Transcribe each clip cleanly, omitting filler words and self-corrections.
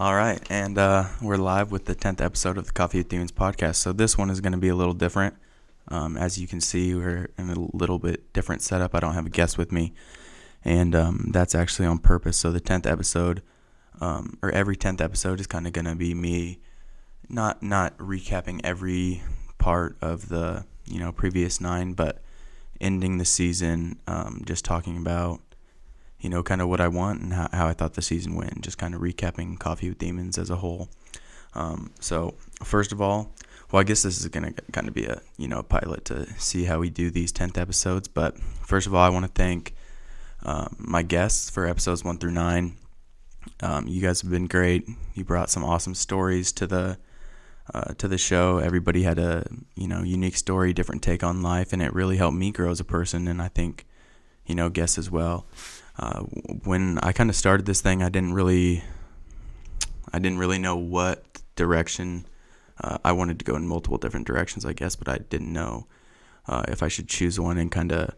All right, and we're live with the 10th episode of the Coffee with Demons podcast. So this one is going to be a little different. As you can see, we're in a little bit different setup. I don't have a guest with me, and that's actually on purpose. So the 10th episode, or every 10th episode is kind of going to be me not recapping every part of the previous 9, but ending the season, just talking about kind of what I want and how I thought the season went, just kind of recapping Coffee with Demons as a whole. So first of all, I guess this is going to kind of be a pilot to see how we do these 10th episodes. But first of all, I want to thank my guests for episodes 1 through 9. You guys have been great. You brought some awesome stories to the show. Everybody had a unique story, different take on life, and it really helped me grow as a person. And I think guests as well. When I kind of started this thing, I didn't really know what direction I wanted to go in multiple different directions, I guess, but I didn't know if I should choose one and kind of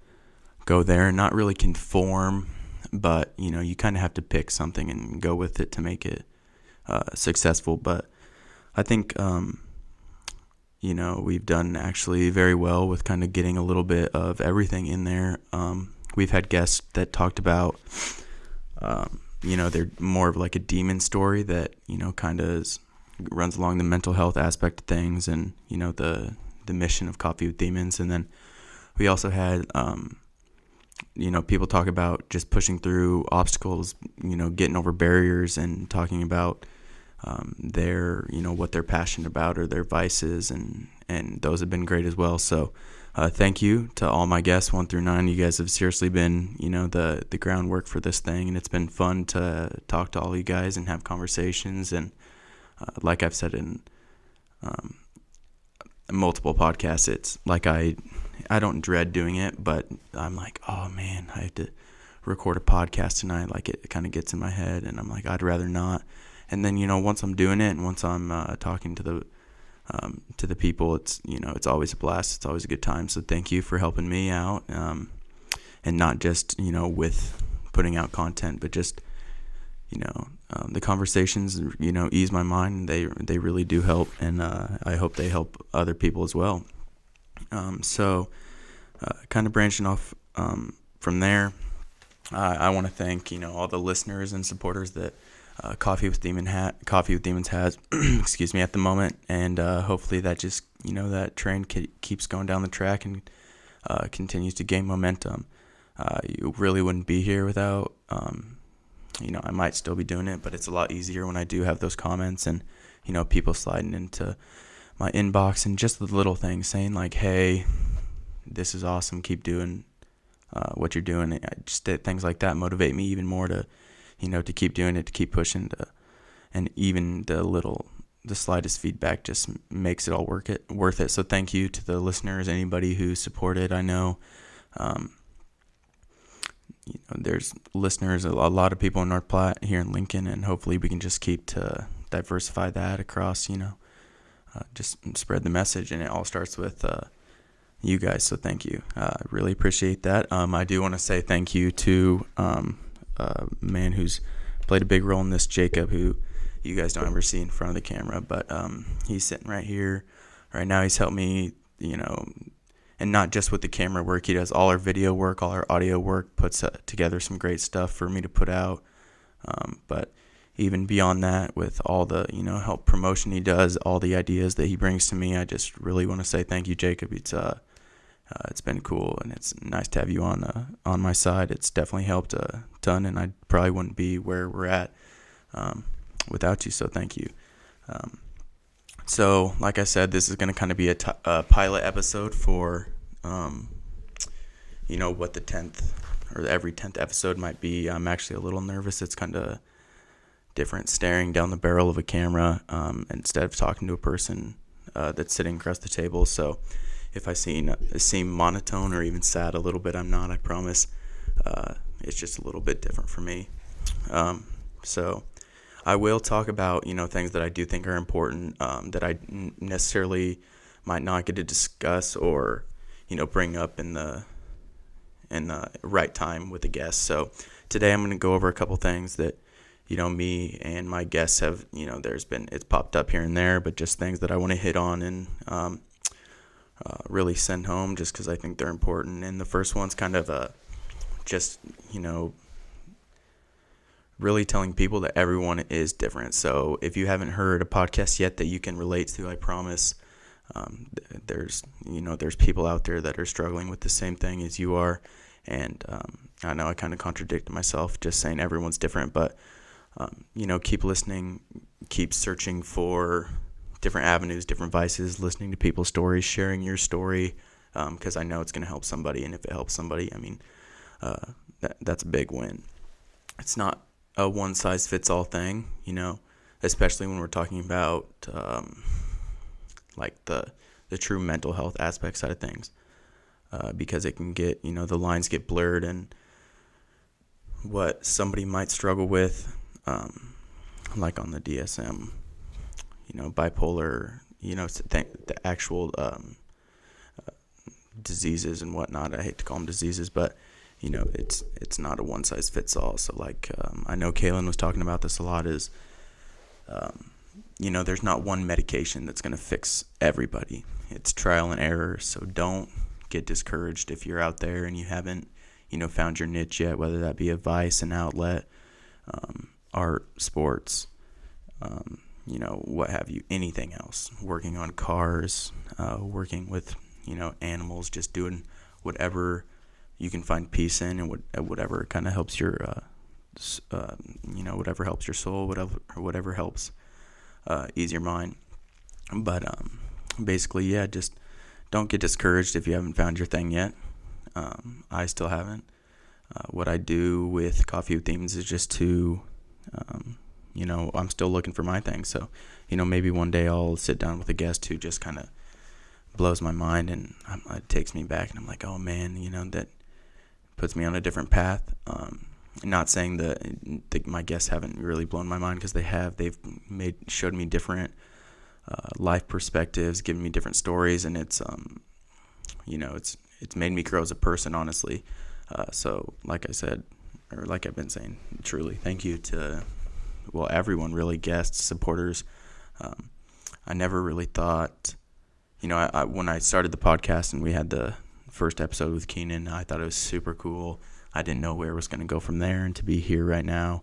go there and not really conform, but you kind of have to pick something and go with it to make it successful. But I think we've done actually very well with kind of getting a little bit of everything in there. We've had guests that talked about, they're more of like a demon story that, kind of runs along the mental health aspect of things and, the mission of Coffee with Demons. And then we also had, people talk about just pushing through obstacles, getting over barriers and talking about their, what they're passionate about or their vices. And those have been great as well. So, thank you to all my guests 1 through 9. You guys have seriously been, the groundwork for this thing, and it's been fun to talk to all you guys and have conversations. And like I've said in multiple podcasts, it's like I don't dread doing it, but I'm like, oh man, I have to record a podcast tonight. Like it kind of gets in my head, and I'm like, I'd rather not. And then once I'm doing it, and once I'm talking to the people, it's it's always a blast. It's always a good time. So thank you for helping me out, and not just with putting out content, but just the conversations ease my mind. They really do help, and I hope they help other people as well. So kind of branching off from there, I want to thank all the listeners and supporters that Coffee with Demons has excuse me, at the moment, and hopefully that just that train keeps going down the track and continues to gain momentum. You really wouldn't be here without I might still be doing it, but it's a lot easier when I do have those comments and people sliding into my inbox and just the little things saying like, hey, this is awesome, keep doing what you're doing. Just things like that motivate me even more to to keep doing it, to keep pushing, and even the slightest feedback just makes it all worth it. So thank you to the listeners, anybody who supported. I know, there's listeners, a lot of people in North Platte, here in Lincoln, and hopefully we can just keep to diversify that across, just spread the message, and it all starts with you guys. So thank you. Really appreciate that. I do want to say thank you to a man who's played a big role in this, Jacob, who you guys don't ever see in front of the camera, but he's sitting right here right now. He's helped me, and not just with the camera work. He does all our video work, all our audio work, puts together some great stuff for me to put out. But even beyond that, with all the help promotion he does, all the ideas that he brings to me, I just really want to say thank you, Jacob. It's been cool, and it's nice to have you on my side. It's definitely helped a ton, and I probably wouldn't be where we're at without you, so thank you. So like I said, this is going to kind of be a pilot episode for what the 10th or every 10th episode might be. I'm actually a little nervous. It's kind of different staring down the barrel of a camera instead of talking to a person that's sitting across the table. So if I seem monotone or even sad a little bit, I'm not, I promise. It's just a little bit different for me. So I will talk about, things that I do think are important, that I necessarily might not get to discuss or, bring up in the right time with a guest. So today I'm going to go over a couple things that, me and my guests have, it's popped up here and there, but just things that I want to hit on and really send home just because I think they're important. And the first one's kind of just, really telling people that everyone is different. So if you haven't heard a podcast yet that you can relate to, I promise there's people out there that are struggling with the same thing as you are. And I know I kind of contradicted myself just saying everyone's different, but keep listening, keep searching for different avenues, different vices, listening to people's stories, sharing your story, because I know it's going to help somebody. And if it helps somebody, that's a big win. It's not a one-size-fits-all thing, especially when we're talking about like the true mental health aspect side of things, because it can get, the lines get blurred, and what somebody might struggle with, like on the DSM, bipolar, the actual diseases and whatnot. I hate to call them diseases, but it's not a one size fits all. So like, I know Kaylin was talking about this a lot, is, there's not one medication that's going to fix everybody. It's trial and error. So don't get discouraged if you're out there and you haven't, found your niche yet, whether that be a vice, an outlet, art, sports, what have you, anything else, working on cars, working with, animals, just doing whatever you can find peace in, and whatever kind of helps your, whatever helps your soul, whatever helps ease your mind. But basically, yeah, just don't get discouraged if you haven't found your thing yet. I still haven't. What I do with Coffee with Demons is just to, I'm still looking for my thing. So, maybe one day I'll sit down with a guest who just kind of blows my mind, and it takes me back, and I'm like, oh man, that puts me on a different path. Not saying that my guests haven't really blown my mind, because they have. They've showed me different life perspectives, given me different stories, and it's it's made me grow as a person, honestly. So like I said, or like I've been saying, truly thank you to everyone, really, guests, supporters. I never really thought, I when I started the podcast and we had the first episode with Keenan, I thought it was super cool. I didn't know where it was going to go from there, and to be here right now,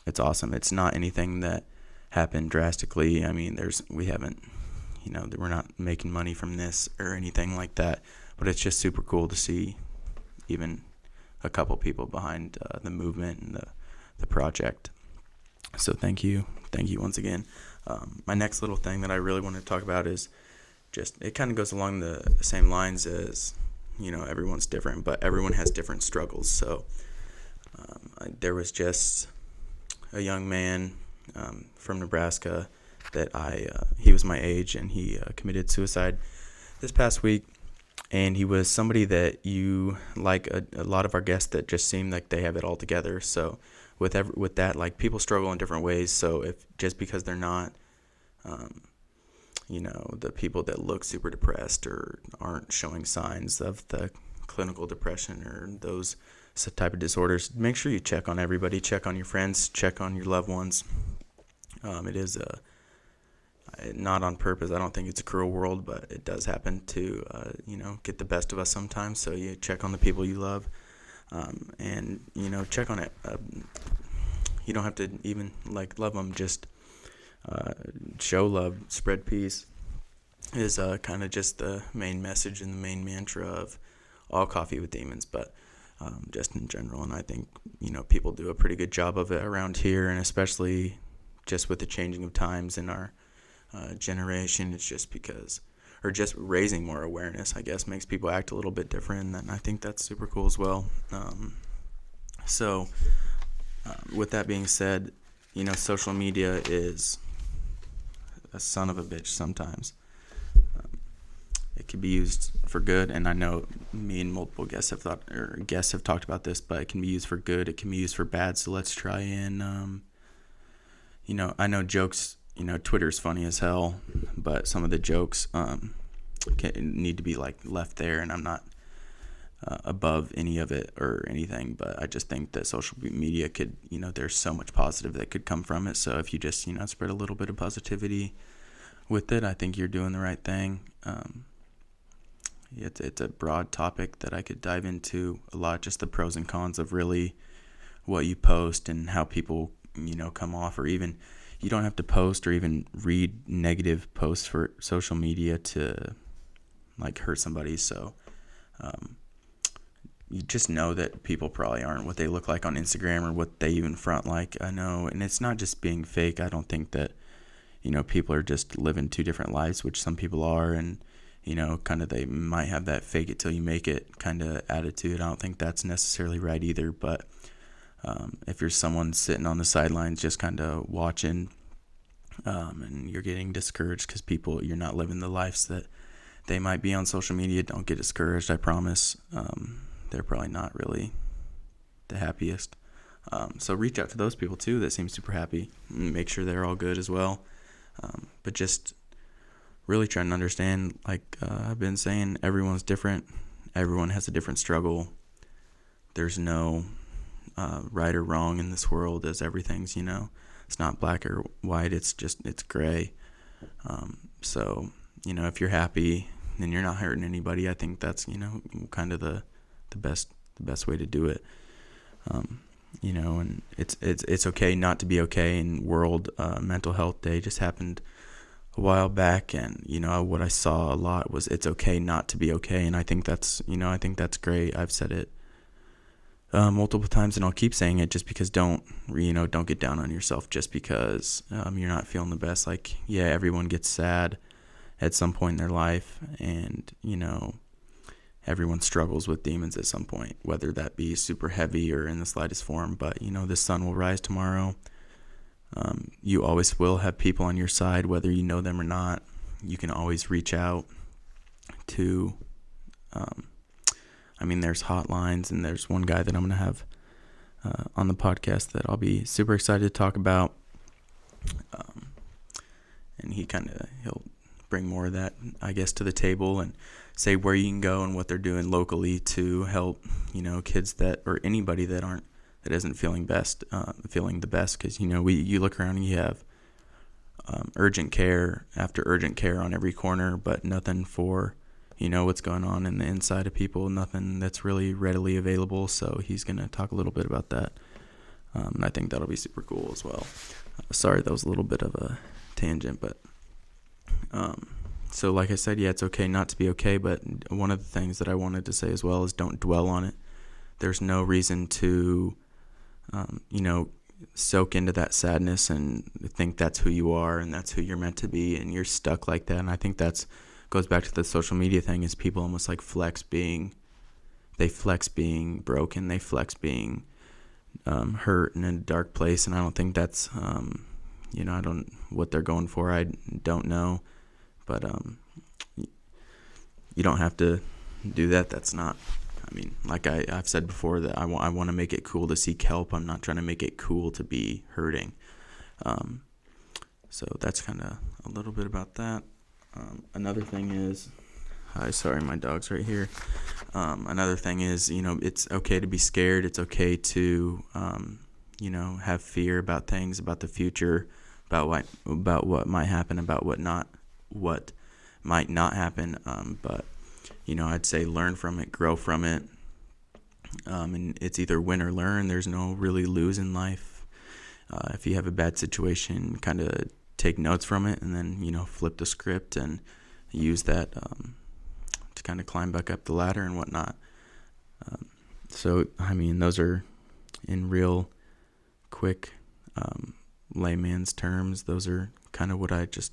it's awesome. It's not anything that happened drastically. We haven't, we're not making money from this or anything like that, but it's just super cool to see even a couple people behind the movement and the project. So thank you once again. My next little thing that I really want to talk about is just, it kind of goes along the same lines as, everyone's different, but everyone has different struggles. So there was just a young man from Nebraska that he was my age, and he committed suicide this past week. And he was somebody that you, like a lot of our guests, that just seem like they have it all together. So with that, like, people struggle in different ways. So if just because they're not, the people that look super depressed or aren't showing signs of the clinical depression or those type of disorders, make sure you check on everybody, check on your friends, check on your loved ones. It is not on purpose. I don't think it's a cruel world, but it does happen to, get the best of us sometimes. So you check on the people you love, and, check on it. You don't have to even love them. Just show love, spread peace is kind of just the main message and the main mantra of all Coffee with Demons, but just in general. And I think, people do a pretty good job of it around here, and especially just with the changing of times in our generation. It's just because, or just raising more awareness, I guess, makes people act a little bit different, and I think that's super cool as well. So with that being said, social media is a son of a bitch sometimes. It can be used for good, and I know me and multiple guests have talked about this, but it can be used for good, it can be used for bad. So let's try and I know jokes, Twitter's funny as hell, but some of the jokes need to be left there, and I'm not above any of it or anything, but I just think that social media could, there's so much positive that could come from it. So if you just, spread a little bit of positivity with it, I think you're doing the right thing. It's a broad topic that I could dive into a lot, just the pros and cons of really what you post and how people, come off, or even you don't have to post or even read negative posts for social media to like hurt somebody. So you just know that people probably aren't what they look like on Instagram or what they even front like. I know, and it's not just being fake. I don't think that, people are just living two different lives, which some people are, and kind of they might have that fake it till you make it kind of attitude. I don't think that's necessarily right either, but if you're someone sitting on the sidelines just kind of watching, and you're getting discouraged because you're not living the lives that they might be on social media, don't get discouraged, I promise. They're probably not really the happiest. So reach out to those people too that seem super happy, and make sure they're all good as well. But just really trying to understand, like I've been saying, everyone's different. Everyone has a different struggle. There's no right or wrong in this world, as everything's, it's not black or white. It's gray. So, if you're happy and you're not hurting anybody, I think that's, kind of the best way to do it. And it's okay not to be okay. And World Mental Health Day just happened a while back, and what I saw a lot was it's okay not to be okay, and I think that's great. I've said it multiple times, and I'll keep saying it, just because don't get down on yourself just because you're not feeling the best. Like, yeah, everyone gets sad at some point in their life, and everyone struggles with demons at some point, whether that be super heavy or in the slightest form. But the sun will rise tomorrow. You always will have people on your side, whether you know them or not. You can always reach out to, there's hotlines, and there's one guy that I'm going to have on the podcast that I'll be super excited to talk about. And he'll bring more of that, I guess, to the table, and say where you can go and what they're doing locally to help, kids or anybody that isn't feeling the best, because you look around and you have urgent care after urgent care on every corner, but nothing for what's going on in the inside of people, nothing that's really readily available. So he's going to talk a little bit about that, and I think that'll be super cool as well. Sorry, that was a little bit of a tangent, but so like I said, yeah, it's okay not to be okay, but one of the things that I wanted to say as well is don't dwell on it. There's no reason to soak into that sadness and think that's who you are and that's who you're meant to be, and you're stuck like that. And I think goes back to the social media thing, is people almost like flex being broken, they flex being hurt and in a dark place, and I don't think that's I don't what they're going for. I don't know, but you don't have to do that. That's not. Like I've said before, that I want to make it cool to seek help. I'm not trying to make it cool to be hurting. So that's kind of a little bit about that. Another thing is, sorry, my dog's right here. Another thing is, it's okay to be scared. It's okay to, have fear about things, about the future, about what might happen, about what might not happen. But I'd say learn from it, grow from it. And it's either win or learn. There's no really lose in life. If you have a bad situation, kind of take notes from it, and then, flip the script and use that to kind of climb back up the ladder and whatnot. So, those are in real quick layman's terms. Those are kind of what I just,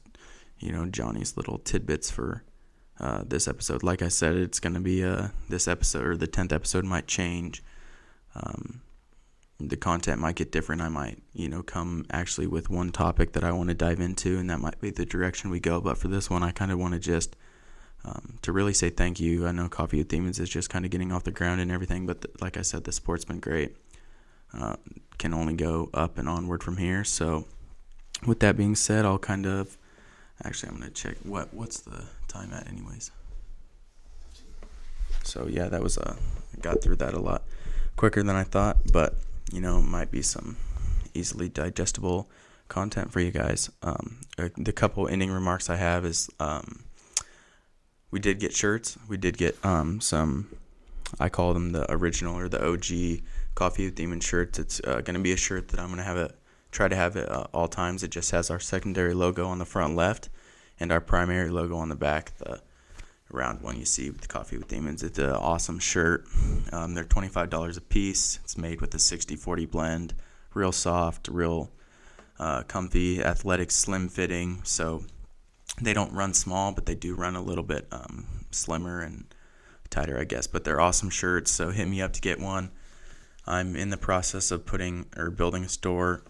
Johnny's little tidbits for this episode. Like I said, it's going to be this episode, or the 10th episode, might change. The content might get different. I might, come actually with one topic that I want to dive into, and that might be the direction we go. But for this one, I kind of want to just to really say thank you. I know Coffee with Demons is just kind of getting off the ground and everything, but like I said, the support's been great. Can only go up and onward from here. So with that being said, I'll kind of, actually I'm going to check what's the time at anyways. So yeah, that was got through that a lot quicker than I thought, but might be some easily digestible content for you guys. The couple ending remarks I have is we did get shirts. We did get some, I call them the original or the OG Coffee with Demons shirts. It's going to be a shirt that I'm going to try to have at all times. It just has our secondary logo on the front left and our primary logo on the back, the round one you see with the Coffee with Demons. It's an awesome shirt. They're $25 a piece. It's made with a 60-40 blend. Real soft, real comfy, athletic, slim fitting. So they don't run small, but they do run a little bit slimmer and tighter, I guess. But they're awesome shirts, so hit me up to get one. I'm in the process of building a store,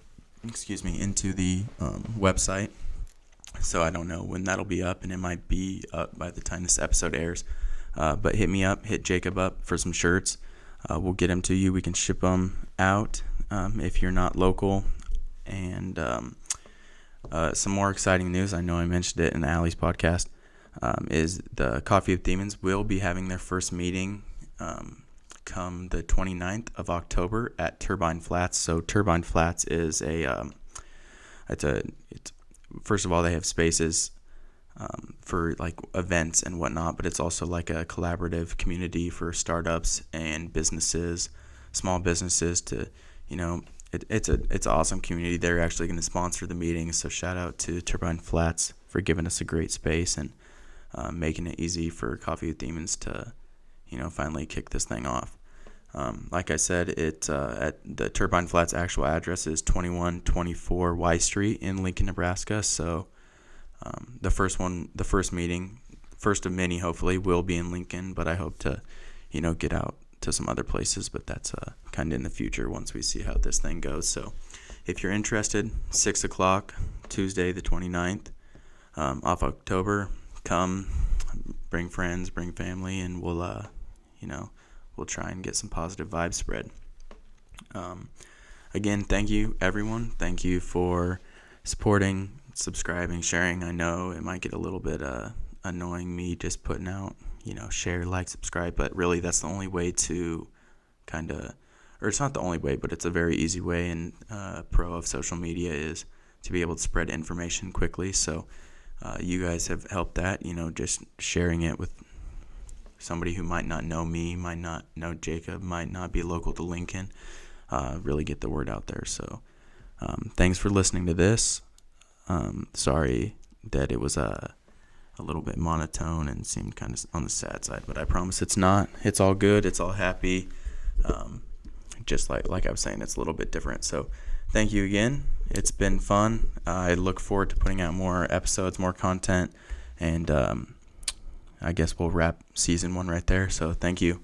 into the website. So I don't know when that'll be up, and it might be up by the time this episode airs. But hit me up, hit Jacob up for some shirts. We'll get them to you. We can ship them out if you're not local. And some more exciting news, I know I mentioned it in Allie's podcast, is the Coffee with Demons will be having their first meeting come the 29th of October at Turbine Flats. So Turbine Flats is first of all, they have spaces for like events and whatnot, but it's also like a collaborative community for startups and businesses, small businesses to, it's an awesome community. They're actually going to sponsor the meeting. So shout out to Turbine Flats for giving us a great space and making it easy for Coffee with Demons to, finally kick this thing off. Like I said, it at the Turbine Flats actual address is 2124 Y Street in Lincoln, Nebraska. So the first meeting, first of many hopefully, will be in Lincoln, but I hope to, get out to some other places, but that's kind of in the future once we see how this thing goes. So if you're interested, 6 o'clock, Tuesday the 29th of October, come, bring friends, bring family, and we'll try and get some positive vibes spread. Again, thank you, everyone. Thank you for supporting, subscribing, sharing. I know it might get a little bit annoying me just putting out, share, like, subscribe, but really that's the only way to or it's not the only way, but it's a very easy way, and pro of social media is to be able to spread information quickly. So you guys have helped that, just sharing it with somebody who might not know me, might not know Jacob, might not be local to Lincoln, really get the word out there. So thanks for listening to this. Sorry that it was a little bit monotone and seemed kind of on the sad side, but I promise it's not. It's all good. It's all happy. Just like I was saying, it's a little bit different. So thank you again. It's been fun. I look forward to putting out more episodes, more content, and I guess we'll wrap season 1 right there. So thank you.